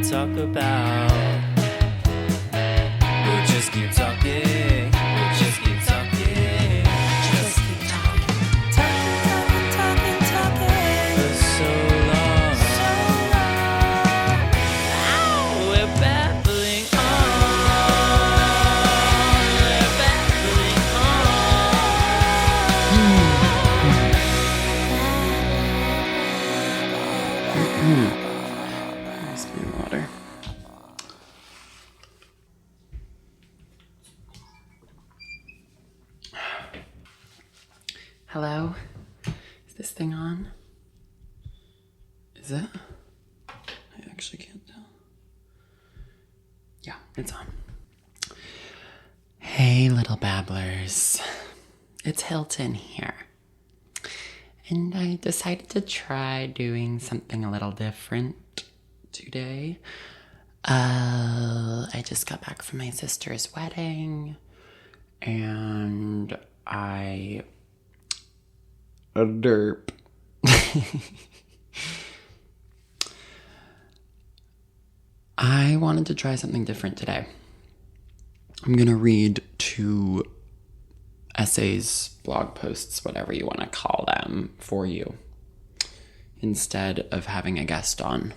talk about. We'll just keep talking. We'll just keep talking. Just keep talking. Talking. For so long. Oh, we're babbling on. We're babbling on. Let's do water. Hello? Is this thing on? Is it? I actually can't tell. Yeah, it's on. Hey, little babblers. It's Hilton here. And I decided to try doing something a little different today. I just got back from my sister's wedding, and I derp. I wanted to try something different today. I'm gonna read 2 essays, blog posts, whatever you want to call them, for you, instead of having a guest on.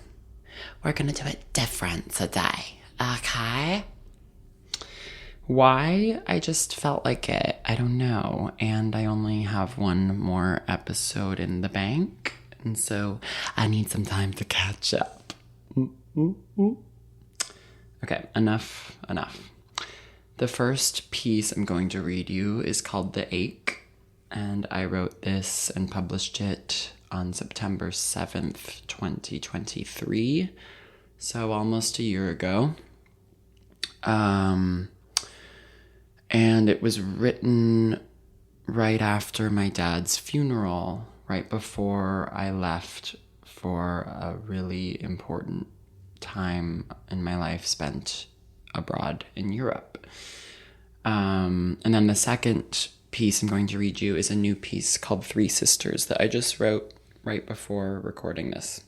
We're gonna do it different today, okay? Why? I just felt like it. I don't know. And I only have one more episode in the bank, and so I need some time to catch up. Okay, enough. The first piece I'm going to read you is called The Ache, and I wrote this and published it on September 7th, 2023, so almost a year ago. And it was written right after my dad's funeral, right before I left for a really important time in my life spent abroad in Europe. And then the second piece I'm going to read you is a new piece called 3 Sisters that I just wrote right before recording this.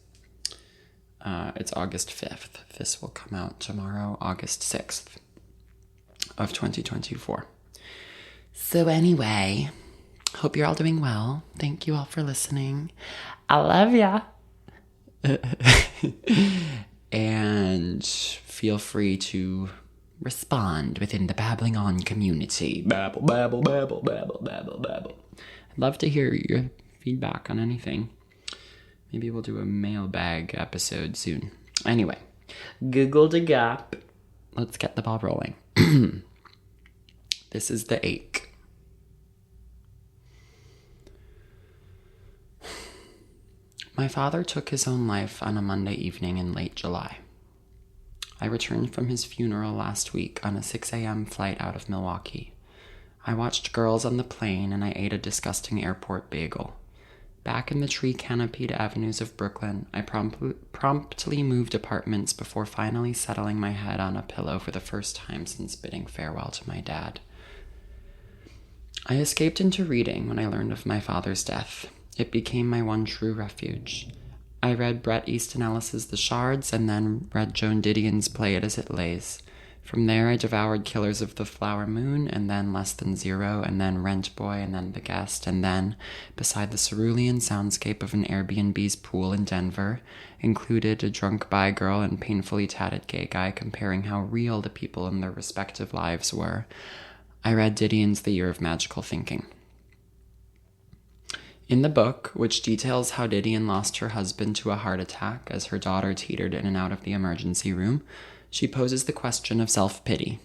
It's August 5th. This will come out tomorrow, August 6th of 2024. So anyway, hope you're all doing well. Thank you all for listening. I love ya. And feel free to respond within the Babbling On community. Babble, babble, babble, babble, babble, babble. I'd love to hear your feedback on anything. Maybe we'll do a mailbag episode soon. Anyway, Google the gap. Let's get the ball rolling. This is The Ache. My father took his own life on a Monday evening in late July. I returned from his funeral last week on a 6 a.m. flight out of Milwaukee. I watched Girls on the Plane and I ate a disgusting airport bagel. Back in the tree-canopied avenues of Brooklyn, I promptly moved apartments before finally settling my head on a pillow for the first time since bidding farewell to my dad. I escaped into reading when I learned of my father's death. It became my one true refuge. I read Bret Easton Ellis's The Shards and then read Joan Didion's Play It As It Lays. From there, I devoured Killers of the Flower Moon, and then Less Than Zero, and then Rent Boy, and then The Guest, and then, beside the cerulean soundscape of an Airbnb's pool in Denver, included a drunk bi girl and painfully tatted gay guy comparing how real the people in their respective lives were. I read Didion's The Year of Magical Thinking. In the book, which details how Didion lost her husband to a heart attack as her daughter teetered in and out of the emergency room, she poses the question of self-pity.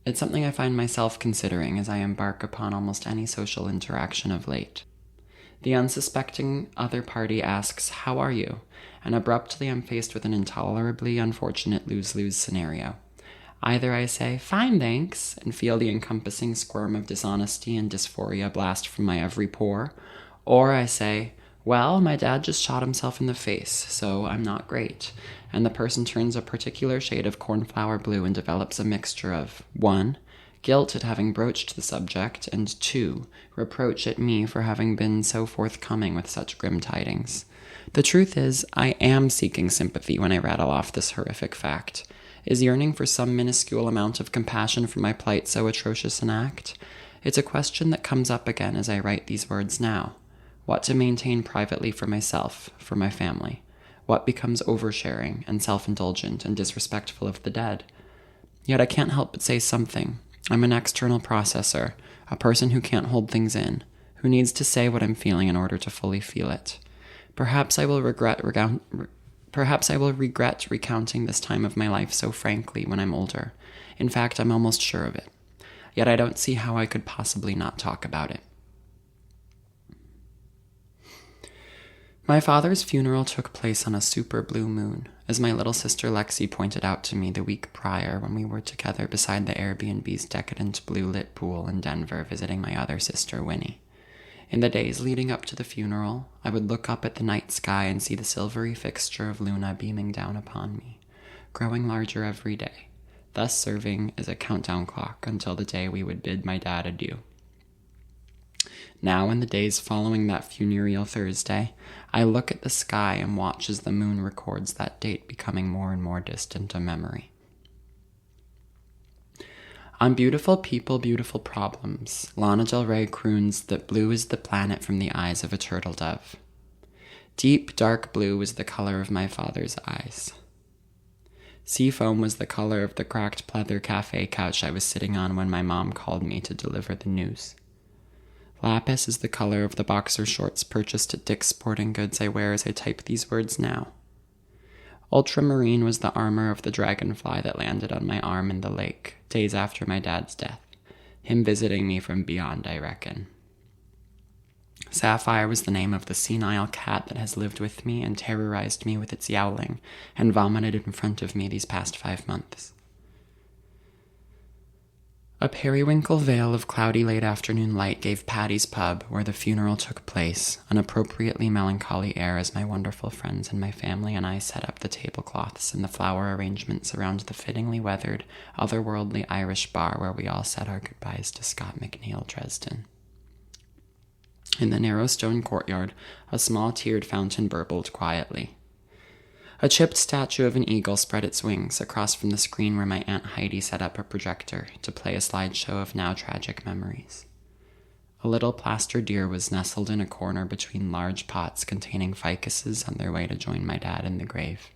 It's something I find myself considering as I embark upon almost any social interaction of late. The unsuspecting other party asks, "How are you?" and abruptly I'm faced with an intolerably unfortunate lose-lose scenario. Either I say, "Fine, thanks," and feel the encompassing squirm of dishonesty and dysphoria blast from my every pore, or I say, "Well, my dad just shot himself in the face, so I'm not great," and the person turns a particular shade of cornflower blue and develops a mixture of 1. Guilt at having broached the subject, and 2. Reproach at me for having been so forthcoming with such grim tidings. The truth is, I am seeking sympathy when I rattle off this horrific fact. Is yearning for some minuscule amount of compassion for my plight so atrocious an act? It's a question that comes up again as I write these words now. What to maintain privately for myself, for my family? What becomes oversharing and self-indulgent and disrespectful of the dead? Yet I can't help but say something. I'm an external processor, a person who can't hold things in, who needs to say what I'm feeling in order to fully feel it. Perhaps I will regret recounting this time of my life so frankly when I'm older. In fact, I'm almost sure of it. Yet I don't see how I could possibly not talk about it. My father's funeral took place on a super blue moon, as my little sister Lexi pointed out to me the week prior when we were together beside the Airbnb's decadent blue-lit pool in Denver visiting my other sister, Winnie. In the days leading up to the funeral, I would look up at the night sky and see the silvery fixture of Luna beaming down upon me, growing larger every day, thus serving as a countdown clock until the day we would bid my dad adieu. Now, in the days following that funereal Thursday, I look at the sky and watch as the moon records that date becoming more and more distant a memory. On Beautiful People, Beautiful Problems, Lana Del Rey croons that blue is the planet from the eyes of a turtle dove. Deep, dark blue was the color of my father's eyes. Seafoam was the color of the cracked pleather cafe couch I was sitting on when my mom called me to deliver the news. Lapis is the color of the boxer shorts purchased at Dick's Sporting Goods I wear as I type these words now. Ultramarine was the armor of the dragonfly that landed on my arm in the lake, days after my dad's death. Him visiting me from beyond, I reckon. Sapphire was the name of the senile cat that has lived with me and terrorized me with its yowling, and vomited in front of me these past 5 months. A periwinkle veil of cloudy late afternoon light gave Patty's Pub, where the funeral took place, an appropriately melancholy air as my wonderful friends and my family and I set up the tablecloths and the flower arrangements around the fittingly weathered, otherworldly Irish bar where we all said our goodbyes to Scott McNeil, Dresden. In the narrow stone courtyard, a small tiered fountain burbled quietly. A chipped statue of an eagle spread its wings across from the screen where my Aunt Heidi set up a projector to play a slideshow of now tragic memories. A little plaster deer was nestled in a corner between large pots containing ficuses on their way to join my dad in the grave.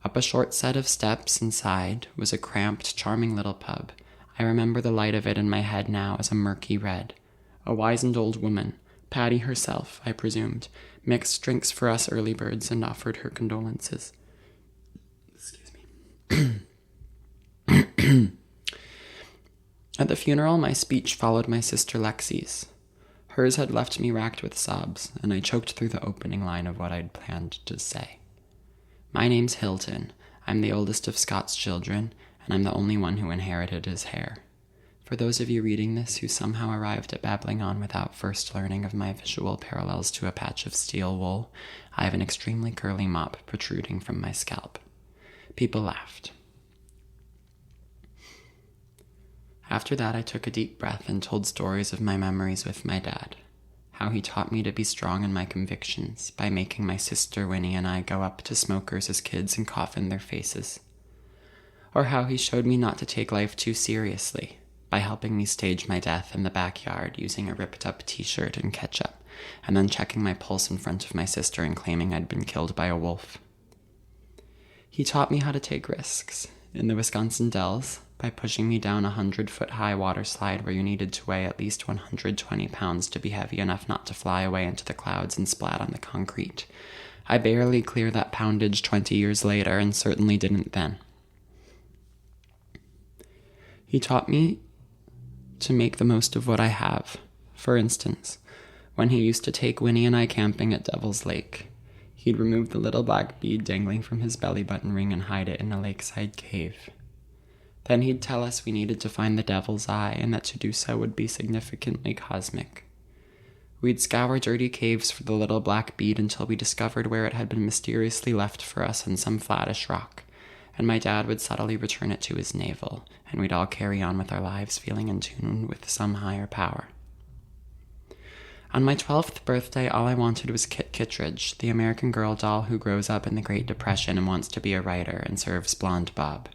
Up a short set of steps inside was a cramped, charming little pub. I remember the light of it in my head now as a murky red. A wizened old woman, Patty herself, I presumed, mixed drinks for us early birds and offered her condolences. Excuse me. At the funeral, my speech followed my sister Lexi's. Hers had left me racked with sobs, and I choked through the opening line of what I'd planned to say. My name's Hilton. I'm the oldest of Scott's children, and I'm the only one who inherited his hair. For those of you reading this who somehow arrived at babbling on without first learning of my visual parallels to a patch of steel wool, I have an extremely curly mop protruding from my scalp. People laughed. After that, I took a deep breath and told stories of my memories with my dad, how he taught me to be strong in my convictions by making my sister Winnie and I go up to smokers as kids and cough in their faces, or how he showed me not to take life too seriously, by helping me stage my death in the backyard using a ripped-up t-shirt and ketchup, and then checking my pulse in front of my sister and claiming I'd been killed by a wolf. He taught me how to take risks in the Wisconsin Dells by pushing me down a 100-foot-high water slide where you needed to weigh at least 120 pounds to be heavy enough not to fly away into the clouds and splat on the concrete. I barely clear that poundage 20 years later, and certainly didn't then. He taught me to make the most of what I have. For instance, when he used to take Winnie and I camping at Devil's Lake, he'd remove the little black bead dangling from his belly button ring and hide it in a lakeside cave. Then he'd tell us we needed to find the devil's eye and that to do so would be significantly cosmic. We'd scour dirty caves for the little black bead until we discovered where it had been mysteriously left for us on some flattish rock, and my dad would subtly return it to his navel, and we'd all carry on with our lives feeling in tune with some higher power. On my 12th birthday, all I wanted was Kit Kittredge, the American Girl doll who grows up in the Great Depression and wants to be a writer and serves Blonde Bob.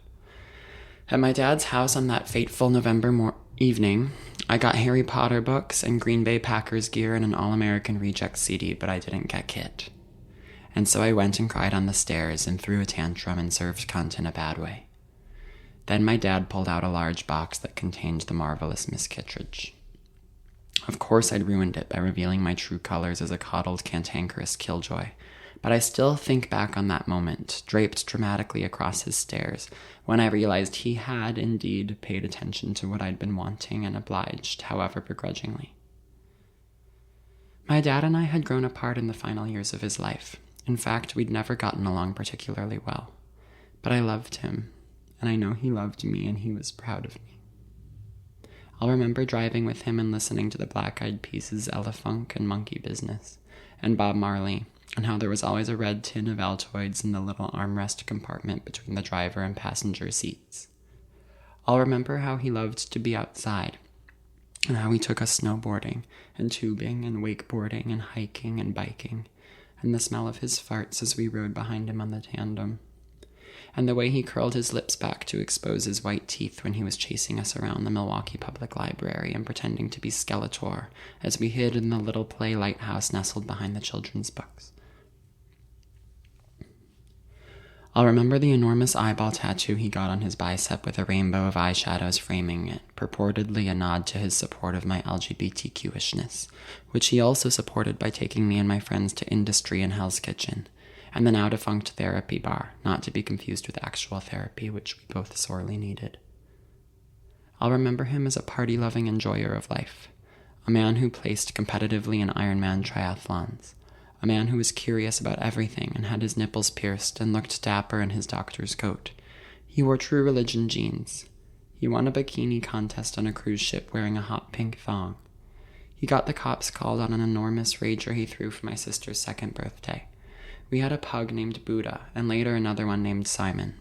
At my dad's house on that fateful November evening, I got Harry Potter books and Green Bay Packers gear and an All-American Rejects CD, but I didn't get Kit. And so I went and cried on the stairs and threw a tantrum and served cunt in a bad way. Then my dad pulled out a large box that contained the marvelous Miss Kittredge. Of course I'd ruined it by revealing my true colors as a coddled cantankerous killjoy, but I still think back on that moment, draped dramatically across his stairs, when I realized he had indeed paid attention to what I'd been wanting and obliged, however begrudgingly. My dad and I had grown apart in the final years of his life. In fact, we'd never gotten along particularly well. But I loved him, and I know he loved me, and he was proud of me. I'll remember driving with him and listening to the Black Eyed Peas' Ella Funk and Monkey Business, and Bob Marley, and how there was always a red tin of Altoids in the little armrest compartment between the driver and passenger seats. I'll remember how he loved to be outside, and how he took us snowboarding, and tubing, and wakeboarding, and hiking, and biking, and the smell of his farts as we rode behind him on the tandem, and the way he curled his lips back to expose his white teeth when he was chasing us around the Milwaukee Public Library and pretending to be Skeletor as we hid in the little play lighthouse nestled behind the children's books. I'll remember the enormous eyeball tattoo he got on his bicep with a rainbow of eyeshadows framing it, purportedly a nod to his support of my LGBTQ-ishness, which he also supported by taking me and my friends to Industry and Hell's Kitchen, and the now-defunct therapy bar, not to be confused with actual therapy, which we both sorely needed. I'll remember him as a party-loving enjoyer of life, a man who placed competitively in Ironman triathlons, a man who was curious about everything and had his nipples pierced and looked dapper in his doctor's coat. He wore True Religion jeans. He won a bikini contest on a cruise ship wearing a hot pink thong. He got the cops called on an enormous rager he threw for my sister's 2nd birthday. We had a pug named Buddha, and later another one named Simon.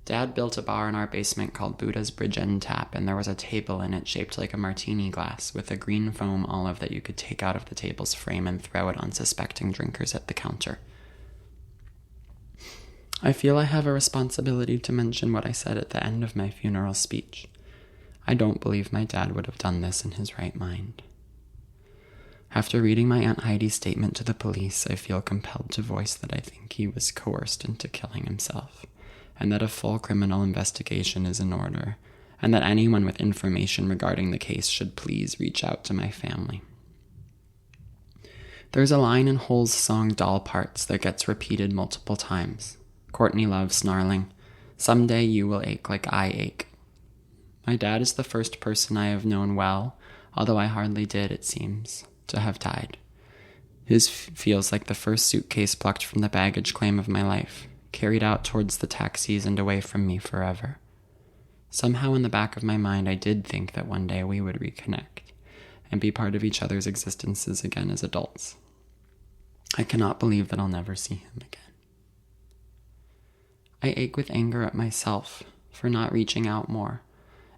Dad built a bar in our basement called Buddha's Bridge End Tap, and there was a table in it shaped like a martini glass with a green foam olive that you could take out of the table's frame and throw at unsuspecting drinkers at the counter. I feel I have a responsibility to mention what I said at the end of my funeral speech. I don't believe my dad would have done this in his right mind. After reading my Aunt Heidi's statement to the police, I feel compelled to voice that I think he was coerced into killing himself, and that a full criminal investigation is in order, and that anyone with information regarding the case should please reach out to my family. There's a line in Hole's song Doll Parts that gets repeated multiple times. Courtney Love snarling, "Someday you will ache like I ache." My dad is the first person I have known well, although I hardly did, it seems, to have died. His feels like the first suitcase plucked from the baggage claim of my life, carried out towards the taxis and away from me forever. Somehow in the back of my mind I did think that one day we would reconnect, and be part of each other's existences again as adults. I cannot believe that I'll never see him again. I ache with anger at myself for not reaching out more,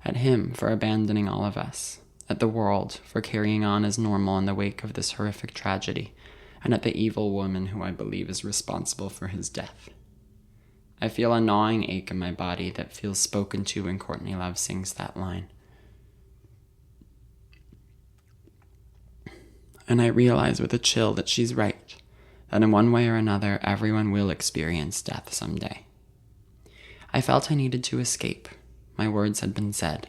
at him for abandoning all of us, at the world for carrying on as normal in the wake of this horrific tragedy, and at the evil woman who I believe is responsible for his death. I feel a gnawing ache in my body that feels spoken to when Courtney Love sings that line. And I realize with a chill that she's right, that in one way or another, everyone will experience death someday. I felt I needed to escape. My words had been said.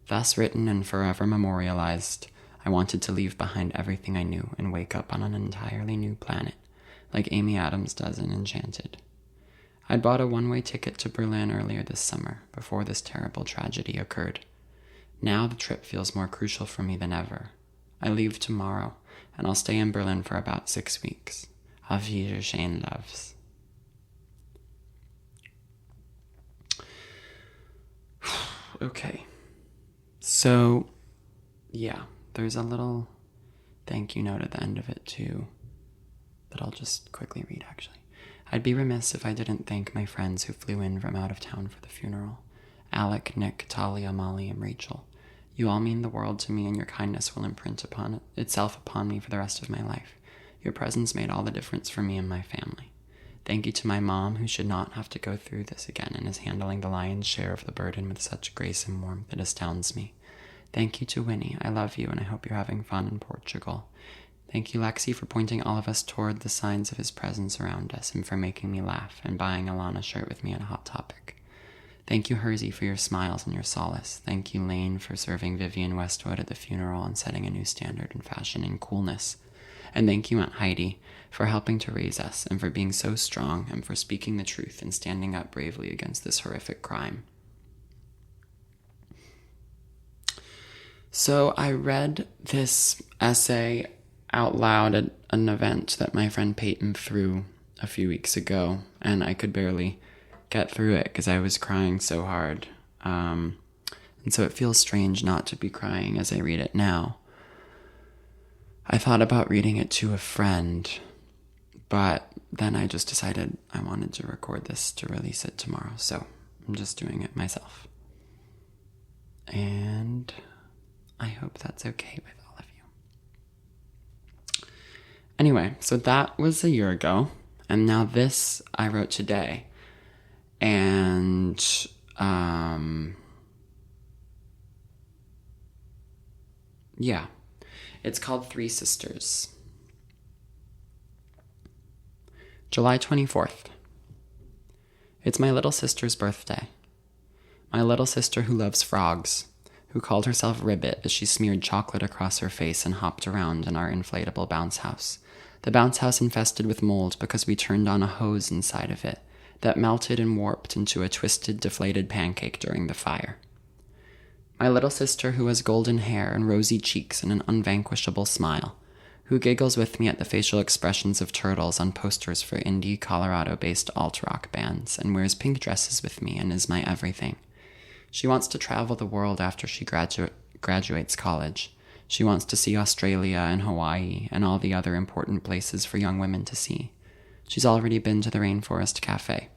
Thus written and forever memorialized, I wanted to leave behind everything I knew and wake up on an entirely new planet, like Amy Adams does in Enchanted. I'd bought a one-way ticket to Berlin earlier this summer, before this terrible tragedy occurred. Now the trip feels more crucial for me than ever. I leave tomorrow, and I'll stay in Berlin for about 6 weeks. Auf Wiedersehen, loves. Okay. So, yeah, there's a little thank you note at the end of it, too, that I'll just quickly read, actually. I'd be remiss if I didn't thank my friends who flew in from out of town for the funeral. Alec, Nick, Talia, Molly, and Rachel. You all mean the world to me, and your kindness will imprint itself upon me for the rest of my life. Your presence made all the difference for me and my family. Thank you to my mom, who should not have to go through this again and is handling the lion's share of the burden with such grace and warmth it astounds me. Thank you to Winnie. I love you, and I hope you're having fun in Portugal. Thank you, Lexi, for pointing all of us toward the signs of his presence around us and for making me laugh and buying a Lana shirt with me at a Hot Topic. Thank you, Hersey, for your smiles and your solace. Thank you, Lane, for serving Vivian Westwood at the funeral and setting a new standard in fashion and coolness. And thank you, Aunt Heidi, for helping to raise us and for being so strong and for speaking the truth and standing up bravely against this horrific crime. So I read this essay out loud at an event that my friend Peyton threw a few weeks ago, and I could barely get through it because I was crying so hard. And so it feels strange not to be crying as I read it now. I thought about reading it to a friend, but then I just decided I wanted to record this to release it tomorrow, so I'm just doing it myself. And I hope that's okay with all of you. Anyway, so that was a year ago, and now this I wrote today. And yeah, it's called Three Sisters. July 24th. It's my little sister's birthday. My little sister who loves frogs, who called herself Ribbit as she smeared chocolate across her face and hopped around in our inflatable bounce house. The bounce house infested with mold because we turned on a hose inside of it that melted and warped into a twisted, deflated pancake during the fire. My little sister who has golden hair and rosy cheeks and an unvanquishable smile, who giggles with me at the facial expressions of turtles on posters for indie Colorado-based alt-rock bands and wears pink dresses with me and is my everything. She wants to travel the world after she graduates college. She wants to see Australia and Hawaii and all the other important places for young women to see. She's already been to the Rainforest Cafe.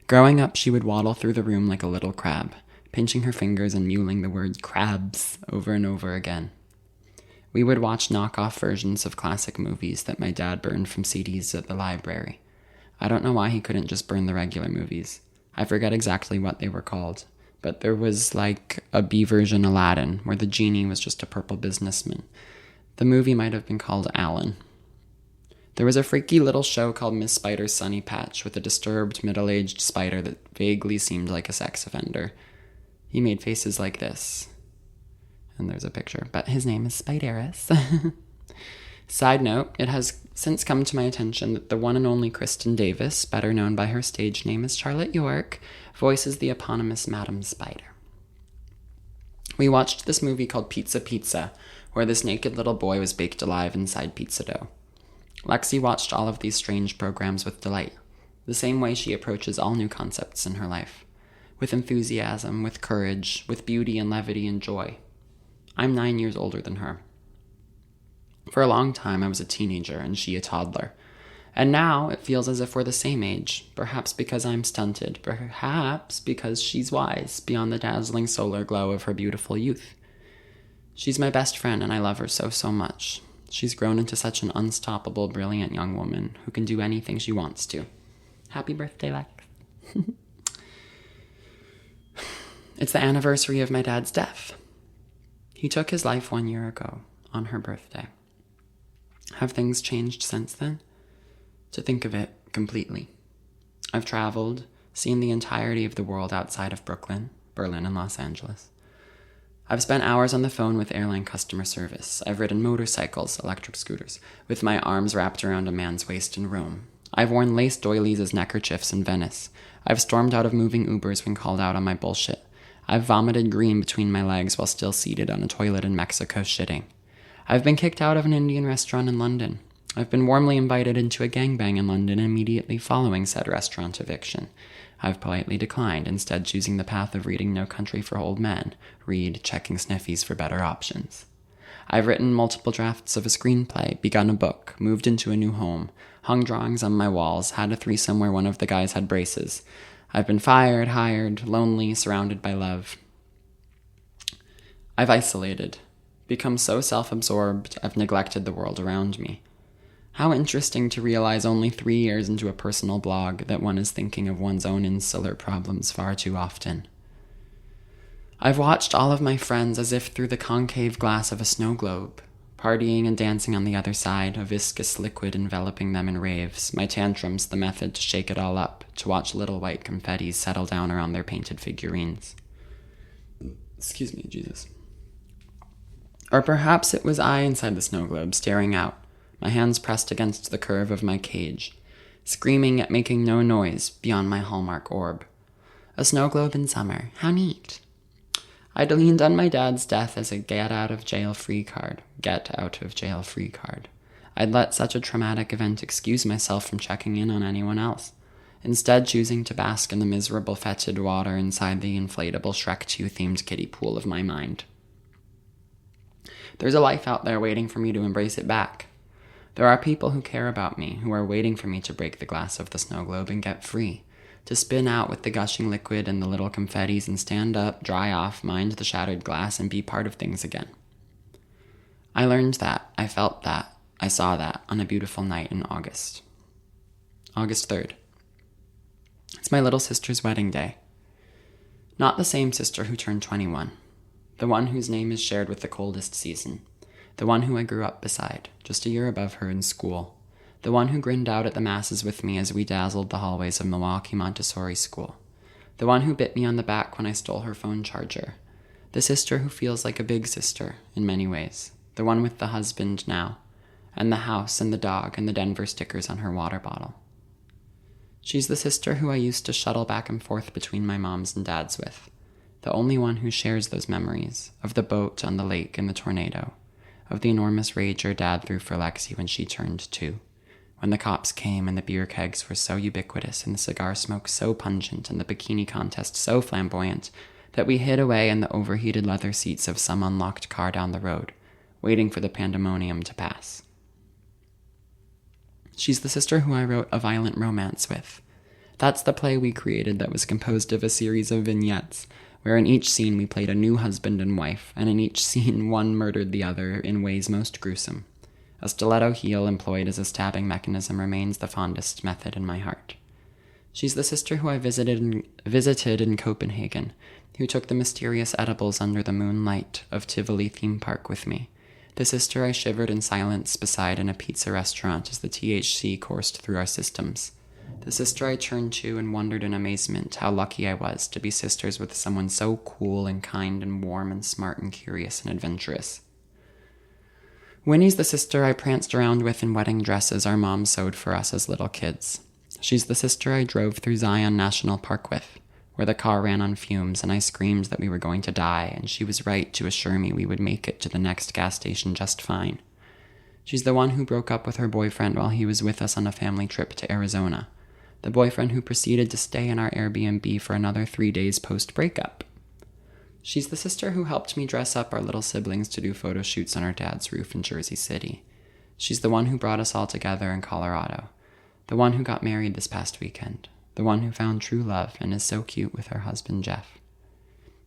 Growing up, she would waddle through the room like a little crab, pinching her fingers and mewling the word crabs over and over again. We would watch knockoff versions of classic movies that my dad burned from CDs at the library. I don't know why he couldn't just burn the regular movies. I forget exactly what they were called, but there was like a B-version Aladdin, where the Genie was just a purple businessman. The movie might have been called Alan. There was a freaky little show called Miss Spider's Sunny Patch with a disturbed middle-aged spider that vaguely seemed like a sex offender. He made faces like this. And there's a picture, but his name is Spideris. Side note, it has since come to my attention that the one and only Kristen Davis, better known by her stage name as Charlotte York, voices the eponymous Madam Spider. We watched this movie called Pizza Pizza, where this naked little boy was baked alive inside pizza dough. Lexi watched all of these strange programs with delight, the same way she approaches all new concepts in her life. With enthusiasm, with courage, with beauty and levity and joy. I'm 9 years older than her. For a long time, I was a teenager and she a toddler. And now it feels as if we're the same age, perhaps because I'm stunted, perhaps because she's wise beyond the dazzling solar glow of her beautiful youth. She's my best friend and I love her so, so much. She's grown into such an unstoppable, brilliant young woman who can do anything she wants to. Happy birthday, Lex. It's the anniversary of my dad's death. He took his life 1 year ago, on her birthday. Have things changed since then? To think of it completely. I've traveled, seen the entirety of the world outside of Brooklyn, Berlin, and Los Angeles. I've spent hours on the phone with airline customer service. I've ridden motorcycles, electric scooters, with my arms wrapped around a man's waist in Rome. I've worn lace doilies as neckerchiefs in Venice. I've stormed out of moving Ubers when called out on my bullshit. I've vomited green between my legs while still seated on a toilet in Mexico shitting. I've been kicked out of an Indian restaurant in London. I've been warmly invited into a gangbang in London immediately following said restaurant eviction. I've politely declined, instead choosing the path of reading No Country for Old Men, read checking sniffies for better options. I've written multiple drafts of a screenplay, begun a book, moved into a new home, hung drawings on my walls, had a threesome where one of the guys had braces. I've been fired, hired, lonely, surrounded by love. I've isolated, become so self-absorbed I've neglected the world around me. How interesting to realize only 3 years into a personal blog that one is thinking of one's own insular problems far too often. I've watched all of my friends as if through the concave glass of a snow globe, partying and dancing on the other side, a viscous liquid enveloping them in raves, my tantrums the method to shake it all up, to watch little white confettis settle down around their painted figurines. Excuse me, Jesus. Or perhaps it was I inside the snow globe, staring out, my hands pressed against the curve of my cage, screaming yet making no noise beyond my hallmark orb. A snow globe in summer, how neat. I'd leaned on my dad's death as a get out of jail free card. I'd let such a traumatic event excuse myself from checking in on anyone else, instead choosing to bask in the miserable fetid water inside the inflatable Shrek 2 themed kiddie pool of my mind. There's a life out there waiting for me to embrace it back. There are people who care about me, who are waiting for me to break the glass of the snow globe and get free, to spin out with the gushing liquid and the little confettis and stand up, dry off, mind the shattered glass, and be part of things again. I learned that, I felt that, I saw that on a beautiful night in August. August 3rd. It's my little sister's wedding day. Not the same sister who turned 21. The one whose name is shared with the coldest season. The one who I grew up beside, just a year above her in school. The one who grinned out at the masses with me as we dazzled the hallways of Milwaukee Montessori School. The one who bit me on the back when I stole her phone charger. The sister who feels like a big sister, in many ways. The one with the husband now, and the house and the dog and the Denver stickers on her water bottle. She's the sister who I used to shuttle back and forth between my mom's and dad's with. The only one who shares those memories, of the boat on the lake and the tornado, of the enormous rage her dad threw for Lexi when she turned 2. When the cops came and the beer kegs were so ubiquitous and the cigar smoke so pungent and the bikini contest so flamboyant that we hid away in the overheated leather seats of some unlocked car down the road, waiting for the pandemonium to pass. She's the sister who I wrote A Violent Romance with. That's the play we created that was composed of a series of vignettes, where in each scene we played a new husband and wife, and in each scene one murdered the other in ways most gruesome. A stiletto heel employed as a stabbing mechanism remains the fondest method in my heart. She's the sister who I visited in Copenhagen, who took the mysterious edibles under the moonlight of Tivoli theme park with me. The sister I shivered in silence beside in a pizza restaurant as the THC coursed through our systems. The sister I turned to and wondered in amazement how lucky I was to be sisters with someone so cool and kind and warm and smart and curious and adventurous. Winnie's the sister I pranced around with in wedding dresses our mom sewed for us as little kids. She's the sister I drove through Zion National Park with, where the car ran on fumes and I screamed that we were going to die, and she was right to assure me we would make it to the next gas station just fine. She's the one who broke up with her boyfriend while he was with us on a family trip to Arizona, the boyfriend who proceeded to stay in our Airbnb for another 3 days post-breakup. She's the sister who helped me dress up our little siblings to do photo shoots on our dad's roof in Jersey City. She's the one who brought us all together in Colorado. The one who got married this past weekend. The one who found true love and is so cute with her husband, Jeff.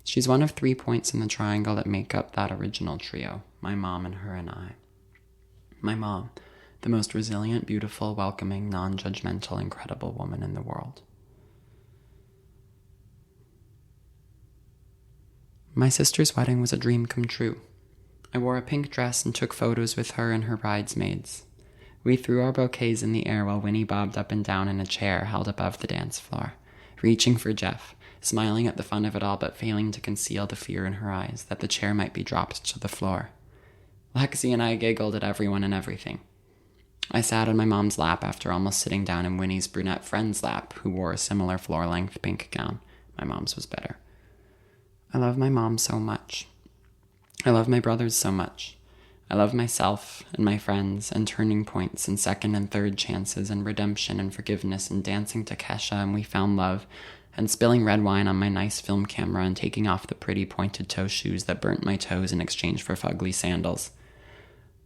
She's one of 3 points in the triangle that make up that original trio, my mom and her and I. My mom, the most resilient, beautiful, welcoming, non-judgmental, incredible woman in the world. My sister's wedding was a dream come true. I wore a pink dress and took photos with her and her bridesmaids. We threw our bouquets in the air while Winnie bobbed up and down in a chair held above the dance floor, reaching for Jeff, smiling at the fun of it all but failing to conceal the fear in her eyes that the chair might be dropped to the floor. Lexi and I giggled at everyone and everything. I sat on my mom's lap after almost sitting down in Winnie's brunette friend's lap, who wore a similar floor-length pink gown. My mom's was better. I love my mom so much. I love my brothers so much. I love myself and my friends and turning points and second and third chances and redemption and forgiveness and dancing to Kesha and We Found Love and spilling red wine on my nice film camera and taking off the pretty pointed toe shoes that burnt my toes in exchange for fugly sandals.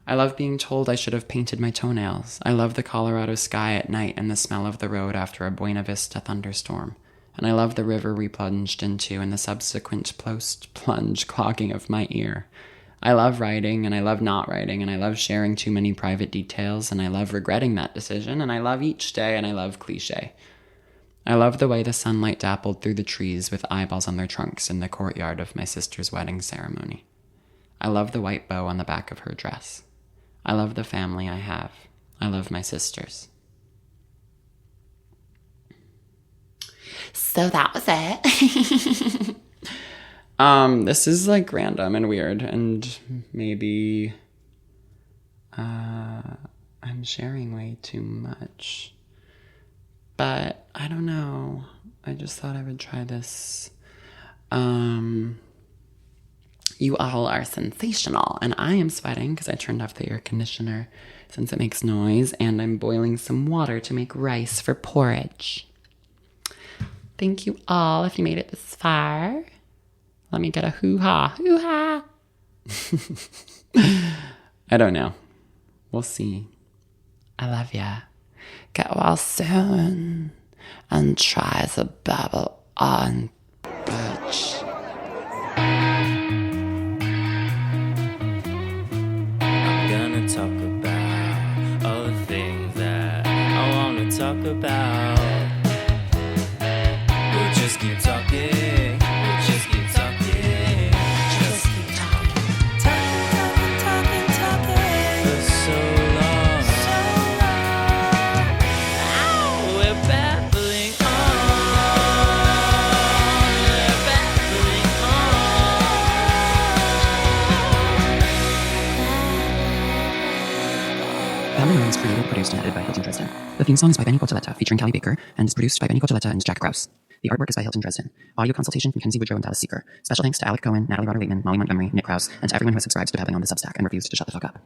I love being told I should have painted my toenails. I love the Colorado sky at night and the smell of the road after a Buena Vista thunderstorm. And I love the river we plunged into and the subsequent post-plunge clogging of my ear. I love writing, and I love not writing, and I love sharing too many private details, and I love regretting that decision, and I love each day, and I love cliché. I love the way the sunlight dappled through the trees with eyeballs on their trunks in the courtyard of my sister's wedding ceremony. I love the white bow on the back of her dress. I love the family I have. I love my sisters. So that was it. This is like random and weird, and maybe I'm sharing way too much. But I don't know. I just thought I would try this. You all are sensational, and I am sweating because I turned off the air conditioner since it makes noise, and I'm boiling some water to make rice for porridge. Thank you all if you made it this far. Let me get a hoo-ha. Hoo-ha! I don't know. We'll see. I love ya. Get well soon. And try to babble on, bitch. I'm gonna talk about all the things that I wanna talk about. We'll just keep talking. We'll just keep talking. Just keep talking. Talking. For so long. Ow, we're babbling on. We're babbling on. Family Ruins created, produced, and edited by Hilton Dresden. The theme song is by Benny Cotoletta, featuring Callie Baker, and is produced by Benny Cotoletta and Jack Krause. The artwork is by Hilton Dresden. Audio consultation from Kenzie Woodrow and Dallas Seeker. Special thanks to Alec Cohen, Natalie Rotter-Leitman, Molly Montgomery, Nick Krause, and to everyone who has subscribed to Babbling on the Substack and refused to shut the fuck up.